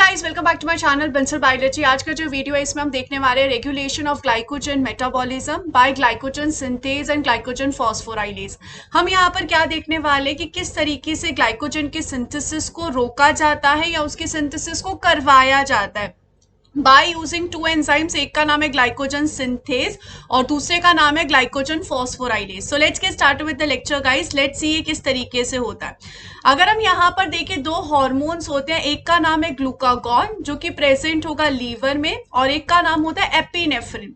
Guys, welcome back to my channel Bansal biology. आज का जो वीडियो है इसमें हम देखने वाले हैं regulation of glycogen metabolism by glycogen synthase and glycogen phosphorylase. हम यहाँ पर क्या देखने वाले कि किस तरीके से ग्लाइकोजन के सिंथेसिस को रोका जाता है या उसके सिंथेसिस को करवाया जाता है बाय यूजिंग टू एंजाइम्स। एक का नाम है ग्लाइकोजन सिंथेज और दूसरे का नाम है glycogen phosphorylase. So let's get start with the lecture guys. Let's see ये किस तरीके से होता है। अगर हम यहाँ पर देखें, दो हार्मोन्स होते हैं। एक का नाम है ग्लूकागॉन जो कि प्रेजेंट होगा लीवर में, और एक का नाम होता है एपिनेफ्रिन।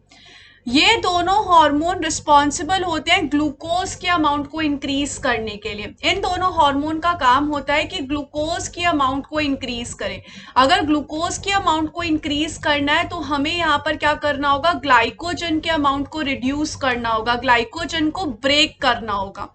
ये दोनों हार्मोन रिस्पॉन्सिबल होते हैं ग्लूकोज के अमाउंट को इंक्रीज करने के लिए। इन दोनों हार्मोन का काम होता है कि ग्लूकोज की अमाउंट को इंक्रीज करें। अगर ग्लूकोज की अमाउंट को इंक्रीज करना है तो हमें यहाँ पर क्या करना होगा, ग्लाइकोजन के अमाउंट को रिड्यूस करना होगा, ग्लाइकोजन को ब्रेक करना होगा।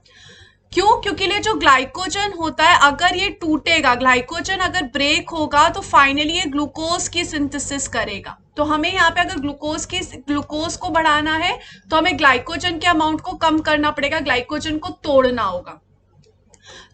क्यों? क्योंकि ये जो ग्लाइकोजन होता है, अगर ये टूटेगा, ग्लाइकोजन अगर ब्रेक होगा तो फाइनली ये ग्लूकोज की सिंथेसिस करेगा। तो हमें यहाँ पे अगर ग्लूकोज को बढ़ाना है तो हमें ग्लाइकोजन के अमाउंट को कम करना पड़ेगा, ग्लाइकोजन को तोड़ना होगा।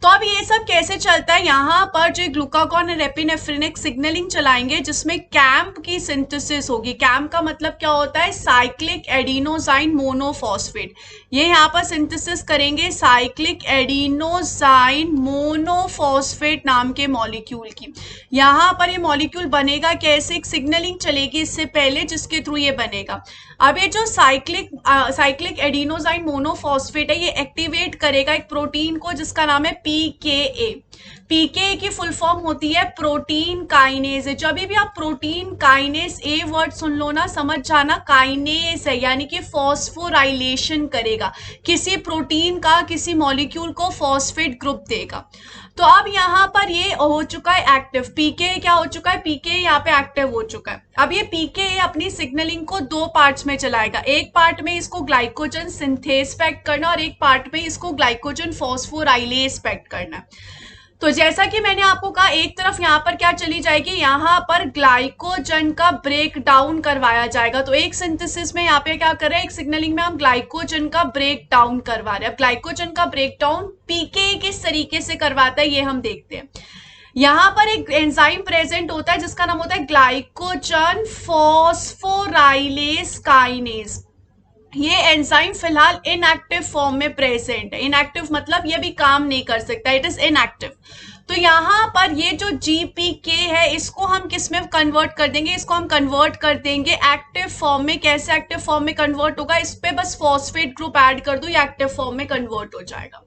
तो अब ये सब कैसे चलता है, यहाँ पर जो ग्लूकागॉन और एपिनेफ्रिन एक सिग्नलिंग चलाएंगे जिसमें कैम्प की सिंथेसिस होगी। कैम्प का मतलब क्या होता है, साइक्लिक एडिनोसाइन मोनोफॉस्फेट। ये यहाँ पर सिंथेसिस करेंगे साइक्लिक एडिनोसाइन मोनोफॉस्फेट नाम के मॉलिक्यूल की। यहाँ पर ये मॉलिक्यूल बनेगा कैसे, एक सिग्नलिंग चलेगी इससे पहले जिसके थ्रू ये बनेगा। अब ये जो साइक्लिक एडिनोसाइन मोनोफॉस्फेट है, ये एक्टिवेट करेगा एक प्रोटीन को जिसका नाम है पीकेए। पीकेए की फुल फॉर्म होती है प्रोटीन काइनेज। जब भी आप प्रोटीन काइनेज ए वर्ड सुन लो ना, समझ जाना काइनेज है, यानी कि फॉस्फोराइलेशन करेगा, किसी प्रोटीन का किसी मॉलिक्यूल को फॉस्फेट ग्रुप देगा। तो अब यहाँ पर ये हो चुका है एक्टिव। पीके क्या हो चुका है, पीके यहाँ पे एक्टिव हो चुका है। अब ये पीके अपनी सिग्नलिंग को दो पार्ट्स में चलाएगा। एक पार्ट में इसको ग्लाइकोजन सिंथेज पैक्ट करना और एक पार्ट में इसको ग्लाइकोजन फॉस्फोराइलेज पैक्ट करना। तो जैसा कि मैंने आपको कहा, एक तरफ यहाँ पर क्या चली जाएगी, यहाँ पर ग्लाइकोजन का ब्रेक डाउन करवाया जाएगा। तो एक सिंथेसिस में यहाँ पे क्या कर रहे हैं, एक सिग्नलिंग में हम ग्लाइकोजन का ब्रेक डाउन करवा रहे हैं। अब ग्लाइकोजन का ब्रेक डाउन पीके किस तरीके से करवाता है ये हम देखते हैं। यहाँ पर एक एंजाइम प्रेजेंट होता है जिसका नाम होता है ग्लाइकोजन फॉस्फोराइलेज काइनेज। ये एंजाइम फिलहाल इनएक्टिव फॉर्म में प्रेजेंट है। इनएक्टिव मतलब ये भी काम नहीं कर सकता, इट इज इनएक्टिव। तो यहाँ पर ये जो जीपीके है इसको हम किस में कन्वर्ट कर देंगे, इसको हम कन्वर्ट कर देंगे एक्टिव फॉर्म में। कैसे एक्टिव फॉर्म में कन्वर्ट होगा, इस पे बस फॉस्फेट ग्रुप ऐड कर दो, ये एक्टिव फॉर्म में कन्वर्ट हो जाएगा।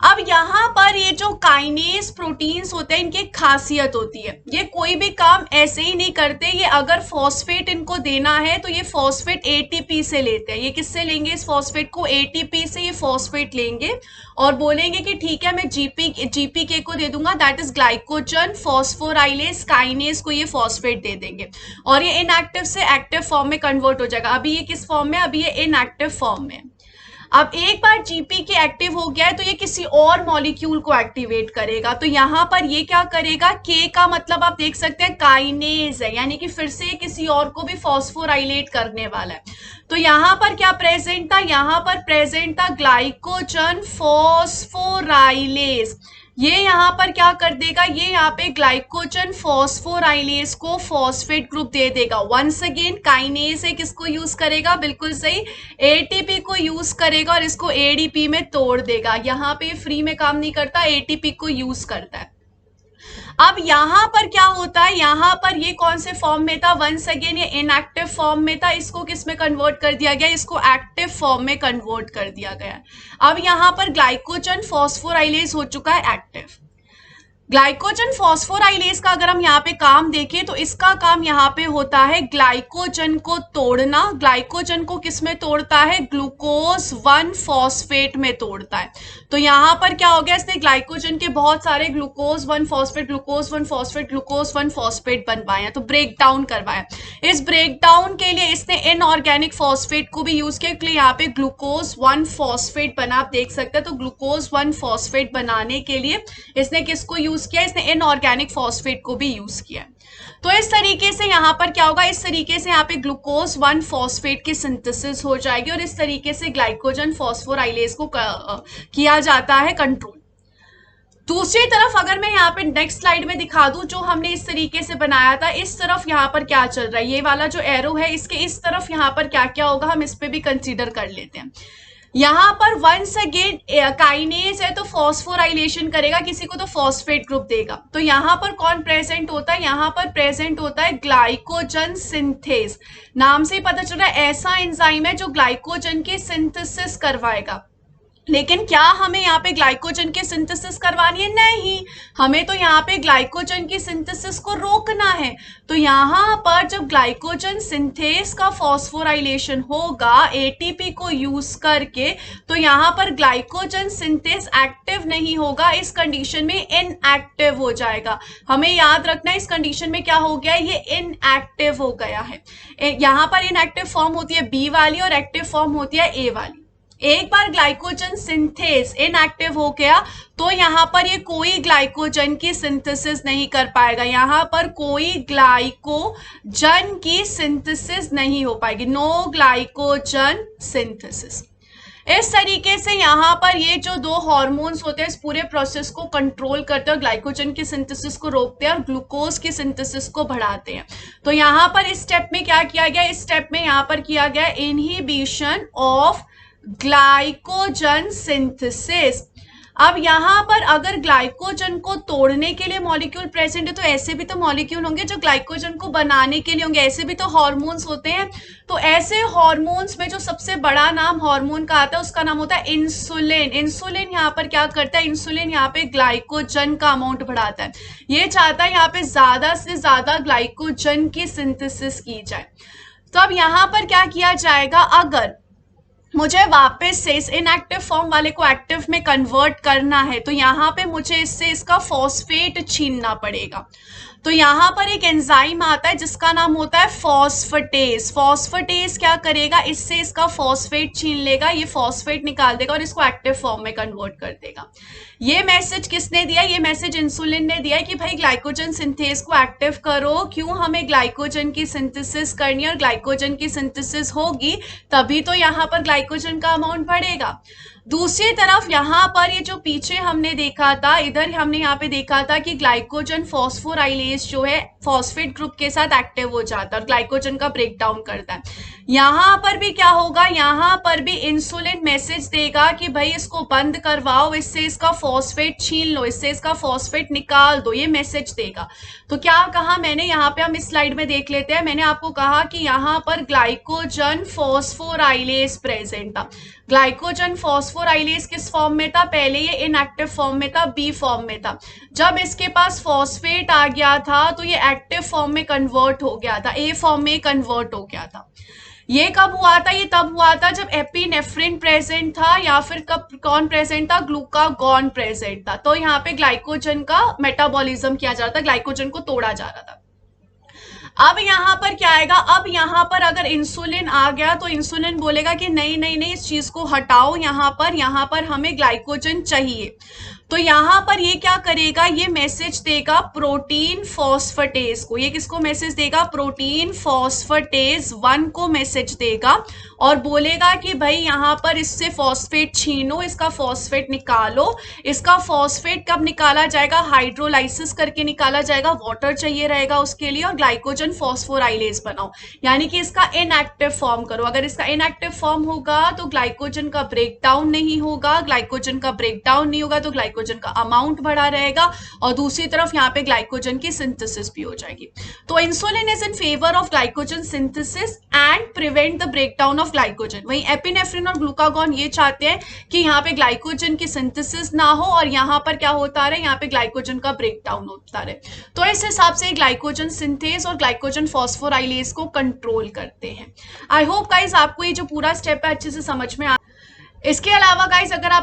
अब यहाँ पर ये जो काइनेज प्रोटीन्स होते हैं, इनकी खासियत होती है, ये कोई भी काम ऐसे ही नहीं करते। ये अगर फॉस्फेट इनको देना है तो ये फॉस्फेट एटीपी से लेते हैं। ये किससे लेंगे इस फॉस्फेट को, एटीपी से ये फॉस्फेट लेंगे और बोलेंगे कि ठीक है मैं जीपीके को दे दूंगा, that is glycogen phosphorylase kinase को ये फॉस्फेट दे देंगे और ये इनएक्टिव से एक्टिव फॉर्म में कन्वर्ट हो जाएगा। अभी ये किस फॉर्म में, अभी ये इनएक्टिव फॉर्म में। अब एक बार जीपीके एक्टिव हो गया है तो ये किसी और मॉलिक्यूल को एक्टिवेट करेगा। तो यहाँ पर ये क्या करेगा, के का मतलब आप देख सकते हैं काइनेज है, यानी कि फिर से किसी और को भी फॉस्फोराइलेट करने वाला है। तो यहाँ पर क्या प्रेजेंट था, यहाँ पर प्रेजेंट था ग्लाइकोजन फॉस्फोराइलेज। ये यहाँ पर क्या कर देगा, ये यहाँ पे ग्लाइकोजन फॉस्फोराइलेज को फॉस्फेट ग्रुप दे देगा। वंस अगेन काइनेज है, किसको यूज करेगा, बिल्कुल सही, एटीपी को यूज करेगा और इसको एडीपी में तोड़ देगा। यहाँ पे फ्री में काम नहीं करता, एटीपी को यूज करता है। अब यहाँ पर क्या होता है, यहाँ पर ये कौन से फॉर्म में था, वंस अगेन ये इनएक्टिव फॉर्म में था, इसको किस में कन्वर्ट कर दिया गया, इसको एक्टिव फॉर्म में कन्वर्ट कर दिया गया। अब यहाँ पर ग्लाइकोजन फॉस्फोराइलेज हो चुका है एक्टिव। ग्लाइकोजन फॉस्फोराइलेज का अगर हम यहाँ पे काम देखें तो इसका काम यहाँ पे होता है ग्लाइकोजन को तोड़ना। ग्लाइकोजन को किस में तोड़ता है, ग्लूकोज 1 फॉस्फेट में तोड़ता है। तो यहाँ पर क्या हो गया, इसने ग्लाइकोजन के बहुत सारे glucose 1 phosphate glucose 1 phosphate glucose 1 phosphate बनवाए हैं, तो ब्रेक डाउन करवाया। इस ब्रेक डाउन के लिए इसने इनऑर्गेनिक फॉस्फेट को भी यूज किया, इसलिए यहाँ पे ग्लूकोज 1 फॉस्फेट बना, आप देख सकते हैं। तो ग्लूकोज 1 फॉस्फेट बनाने के लिए इसने किसको यूज किया, इसने इनऑर्गेनिक फॉस्फेट को भी यूज किया। तो इस तरीके से यहाँ पर क्या होगा, इस तरीके से यहाँ पे ग्लूकोज 1 फॉस्फेट की सिंथेसिस हो जाएगी और इस तरीके से ग्लाइकोजन फॉस्फोराइलेज को किया जाता है कंट्रोल। दूसरी तरफ अगर मैं यहाँ पे नेक्स्ट स्लाइड में दिखा दूं, जो हमने इस तरीके से बनाया था, इस तरफ यहाँ पर क्या चल रहा है, ये वाला जो एरो है इसके इस तरफ यहाँ पर क्या क्या होगा हम इस पे भी कंसीडर कर लेते हैं। यहाँ पर वंस अगेन काइनेज है तो फॉस्फोराइलेशन करेगा, किसी को तो फॉस्फेट ग्रुप देगा। तो यहाँ पर कौन प्रेजेंट होता है, यहाँ पर प्रेजेंट होता है ग्लाइकोजन सिंथेज। नाम से ही पता चल रहा है ऐसा एंजाइम है जो ग्लाइकोजन की सिंथेसिस करवाएगा। लेकिन क्या हमें यहाँ पे ग्लाइकोजन की सिंथेसिस करवानी है? नहीं, हमें तो यहाँ पे ग्लाइकोजन की सिंथेसिस को रोकना है। तो यहाँ पर जब ग्लाइकोजन सिंथेस का फॉस्फोराइलेशन होगा एटीपी को यूज करके, तो यहाँ पर ग्लाइकोजन सिंथेस एक्टिव नहीं होगा, इस कंडीशन में इनएक्टिव हो जाएगा। हमें याद रखना है इस कंडीशन में क्या हो गया, ये इनएक्टिव हो गया है। यहाँ पर इनएक्टिव फॉर्म होती है बी वाली और एक्टिव फॉर्म होती है ए वाली। एक बार ग्लाइकोजन सिंथेस इनएक्टिव हो गया तो यहाँ पर ये कोई ग्लाइकोजन की सिंथेसिस नहीं कर पाएगा, यहाँ पर कोई ग्लाइकोजन की सिंथेसिस नहीं हो पाएगी, नो ग्लाइकोजन सिंथेसिस। इस तरीके से यहाँ पर ये जो दो हार्मोन्स होते हैं इस पूरे प्रोसेस को कंट्रोल करते हैं और ग्लाइकोजन की सिंथेसिस को रोकते हैं और ग्लूकोज की सिंथेसिस को बढ़ाते हैं। तो यहाँ पर इस स्टेप में क्या किया गया, इस स्टेप में यहाँ पर किया गया इनहिबिशन ऑफ ग्लाइकोजन सिंथेसिस। अब यहां पर अगर ग्लाइकोजन को तोड़ने के लिए मॉलिक्यूल प्रेजेंट है तो ऐसे भी तो मॉलिक्यूल होंगे जो ग्लाइकोजन को बनाने के लिए होंगे, ऐसे भी तो हार्मोन्स होते हैं। तो ऐसे हार्मोन्स में जो सबसे बड़ा नाम हार्मोन का आता है उसका नाम होता है इंसुलिन। इंसुलिन यहाँ पर क्या करता है, इंसुलिन यहाँ पे ग्लाइकोजन का अमाउंट बढ़ाता है, ये चाहता है यहाँ पे ज्यादा से ज्यादा ग्लाइकोजन की सिंथेसिस की जाए। तो अब यहाँ पर क्या किया जाएगा, अगर मुझे वापस से इस इनएक्टिव फॉर्म वाले को एक्टिव में कन्वर्ट करना है तो यहाँ पे मुझे इससे इसका फॉस्फेट छीनना पड़ेगा। तो यहाँ पर एक एंजाइम आता है जिसका नाम होता है फॉस्फेटेज। फॉस्फेटेज क्या करेगा, इससे इसका फॉस्फेट छीन लेगा, ये फॉस्फेट निकाल देगा और इसको एक्टिव फॉर्म में कन्वर्ट कर देगा। ये मैसेज किसने दिया, ये मैसेज इंसुलिन ने दिया है कि भाई ग्लाइकोजन सिंथेस को एक्टिव करो। क्यों, हमें ग्लाइकोजन की सिंथेसिस करनी है और ग्लाइकोजन की सिंथेसिस होगी तभी तो यहाँ पर ग्लाइकोजन का अमाउंट बढ़ेगा। दूसरी तरफ यहाँ पर ये जो पीछे हमने देखा था, इधर हमने यहाँ पे देखा था कि ग्लाइकोजन फॉस्फोराइलेज जो है फॉस्फेट ग्रुप के साथ एक्टिव हो जाता है और ग्लाइकोजन का ब्रेक डाउन करता है। यहाँ पर भी क्या होगा, यहाँ पर भी इंसुलिन मैसेज देगा कि भाई इसको बंद करवाओ, इससे इसका फॉस्फेट छीन लो, इससे इसका फॉस्फेट निकाल दो, ये मैसेज देगा। तो क्या कहा मैंने, यहाँ पे हम इस स्लाइड में देख लेते हैं। मैंने आपको कहा कि यहाँ पर ग्लाइकोजन फॉस्फोराइलेज प्रेजेंट था। ग्लाइकोजन फॉस्फोराइलेज किस फॉर्म में था, पहले ये इनएक्टिव फॉर्म में था, बी फॉर्म में था। जब इसके पास फॉस्फेट आ गया था तो ये एक्टिव फॉर्म में कन्वर्ट हो गया था, ए फॉर्म में कन्वर्ट हो गया था। ये कब हुआ था, ये तब हुआ था जब एपिनेफ्रिन प्रेजेंट था, या फिर कब कौन प्रेजेंट था, ग्लूकागॉन प्रेजेंट था। तो यहाँ पे ग्लाइकोजन का मेटाबॉलिज्म किया जा रहा था, ग्लाइकोजन को तोड़ा जा रहा था। अब यहाँ पर क्या आएगा, अब यहाँ पर अगर इंसुलिन आ गया तो इंसुलिन बोलेगा कि नहीं नहीं नहीं, इस चीज को हटाओ, यहाँ पर हमें ग्लाइकोजन चाहिए। तो यहाँ पर ये क्या करेगा, ये मैसेज देगा प्रोटीन फॉस्फेटेज को। ये किसको मैसेज देगा, प्रोटीन फॉस्फेटेज 1 को मैसेज देगा और बोलेगा कि भाई यहाँ पर इससे फॉस्फेट छीनो, इसका फॉस्फेट निकालो। इसका फॉस्फेट कब निकाला जाएगा, हाइड्रोलाइसिस करके निकाला जाएगा, वाटर चाहिए रहेगा उसके लिए, और ग्लाइकोजन फॉस्फोराइलेज बनाओ, यानी कि इसका इनएक्टिव फॉर्म करो। अगर इसका इनएक्टिव फॉर्म होगा तो ग्लाइकोजन का ब्रेक डाउन नहीं होगा, ग्लाइकोजन का ब्रेक डाउन नहीं होगा तो ग्लाइकोजन का अमाउंट बढ़ा रहेगा और दूसरी तरफ यहाँ पे ग्लाइकोजन की सिंथेसिस भी हो जाएगी। तो insulin is in favour of glycogen synthesis and prevent the break down of glycogen. वहीं एपिनेफ्रिन और ग्लूकागॉन ये चाहते हैं कि यहाँ पे ग्लाइकोजन की सिंथेसिस ना हो और यहाँ पर क्या होता रहे, यहाँ पे ग्लाइकोजन का ब्रेक डाउन होता रहे। तो इस हिसाब से ग्लाइकोजन सिंथेस और ग्लाइकोजन फॉस्फोराइलेज को कंट्रोल करते हैं। आई होप गाइस आपको ये जो पूरा स्टेप है अच्छे से समझ में आ। इसके अलावा गाइस अगर आप